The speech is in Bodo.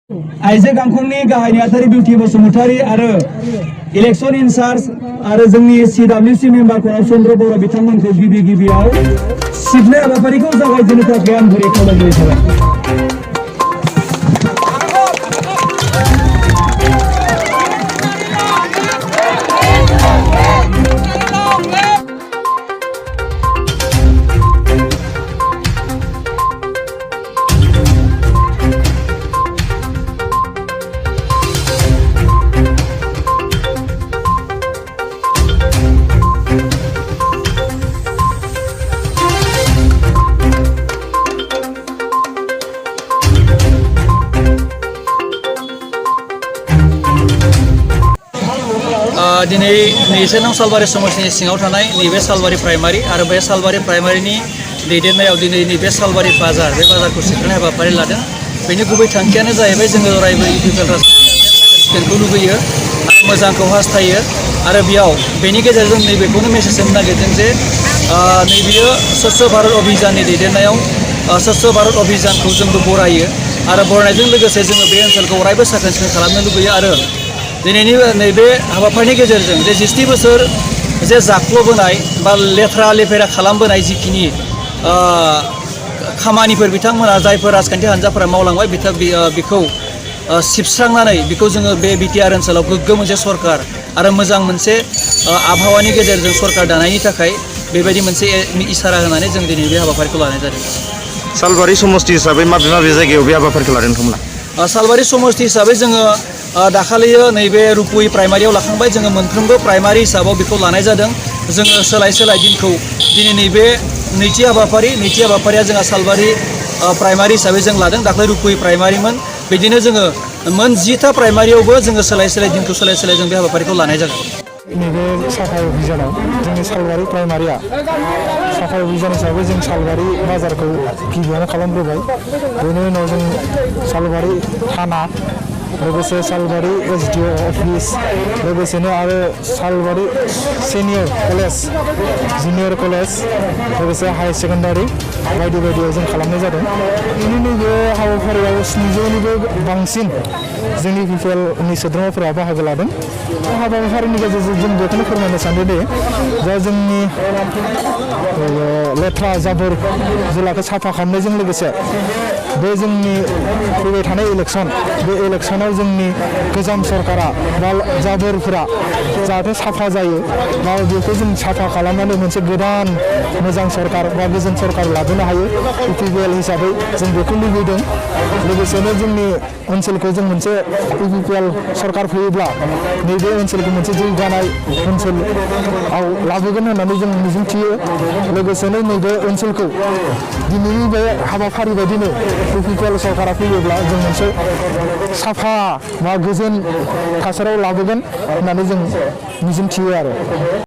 आइजो गांखंनि गाहाय नेहाथारि बिउटि बसुमतारी आरो इलेक्शन इनचार्ज आरो जोंनि CWC मेम्बार कनक चन्द्र बर' बिथांमोनखौ गिबियाव सिबनाय हाबाफारिखौ जागायजेननो थाखाय आं गुरै खावलायनाय थाबाय। दिनै 2 नं सालबारि समस्तिनि सिङाव थानाय नैबे सालबारि प्राइमारि आरो बे सालबारि प्राइमारिनि दैदेननायाव दिनै नैबे सालबारि बाजार बे बाजारखौ सिबनाय हाबाफारि लादों। बेनि गुबै थांखियानो जाहैबाय जोङो अरायबो इउपिपिएल राजखान्थिखौ लुबैयो आरो मोजांखौ हास्थायो आरो बेयाव बेनि गेजेरजों नैबेखौनो मेसेज होनो नागिरदों जे नैबेयो स्वच्छ भारत अभियाननि दैदेननायाव स्वच्छ भारत अभियानखौ जोंबो बरायो आरो बरायनायजों लोगोसे जोङो बे ओनसोलखौ अरायबो साखोन सिखोन खालामनो लुबैयो आरो दिनैनि नैबे हाबाफारिनि गेजेरजों जे 60 बोसोर जे जाख्ल'बोनाय बा लेथ्रा लेफेरा खालामबोनाय जिखिनि खामानिफोर बिथांमोना जायफोर राजखान्थि हान्जाफोरा मावलांबाय बेखौ सिबस्रांनानै बेखौ जोङो बे बिटिआर ओनसोलाव गोग्गो मोनसे सरकार आरो मोजां मोनसे आबहावानि गेजेरजों सरकार दानायनि थाखाय बेबायदि मोनसे इसारा होनानै जों दिनै बे हाबाफारिखौ लानाय जादों। सालबारि समस्ति हिसाबै माबे जायगायाव बे हाबाफारिखौ लादों नोंथांमोना? सालबारि समस्ति हिसाबै जोङो दाखालियो नैबे रुपुइ प्राइमारियाव लाखांबाय जोङो मोनफ्रोमबो प्राइमारि हिसाबाव बेखौ लानाय जादों। जोङो सोलाय दिनखौ दिनै नैबे नैथि हाबाफारिया जोंहा सालबारि प्राइमारि हिसाबै जों लादों। दाखालि रुपुइ प्राइमारिमोन बिदिनो जोङो मोन 10था प्राइमारियावबो जोङो सोलाय दिनखौ सोलाय जों बे हाबाफारिखौ लानाय जागोन। नैबे साफाय अभियानाव जोंनि सालबारि प्राइमारिया साफाय अभियान हिसाबै जों सालबारि बाजारखौ गिबियावनो खालामग्रोबाय। बेनि उनाव जों सालबारि थाना लोगोसे सालबारि SDO अफिस लोगोसेनो आरो सालबारि सिनियर कलेज जुनियर कलेज लोगोसे हाई सेकेन्डारि बायदियाव जों खालामनाय जादों। बेनि नैबे हाबाफारियाव 700निबो बांसिन जोंनि इउपिपिएलनि सोद्रोमाफोरा बाहागो लादों। बे हाबाफारिनि गेजेरजों जों बेखौनो फोरमायनो सानदोंदि जा जोंनि लेथ्रा जाबोर जिल्लाखौ साफा खालामनायजों लोगोसे बे जोंनि फैबाय थानाय इलेक्सन बे इलेक्सनाव जोंनि गोजाम सरकारा बा जाबोरफोरा जाहाथे साफा जायो बा बेखौ जों साफा खालामनानै मोनसे गोदान मोजां सरकार बा गोजोन सरकार लाबोनो हायो इउपिपिएल हिसाबै जों बेखौ लुबैदों। लोगोसेनो जोंनि ओनसोलखौ जों मोनसे इउपिपिएल सरकार फैयोब्ला नैबे ओनसोलखौ मोनसे जौगानाय ओनसोलाव लाबोगोन होननानै जों मिजिंथियो। लोगोसेनो नैबे ओनसोलखौ दिनैनि बे हाबाफारि बायदिनो इउपिपिएल सरकारा फैयोब्ला जों मोनसे साफा बा गोजोन थासारियाव लाबोगोन होननानै जों मिजिंथियो आरो।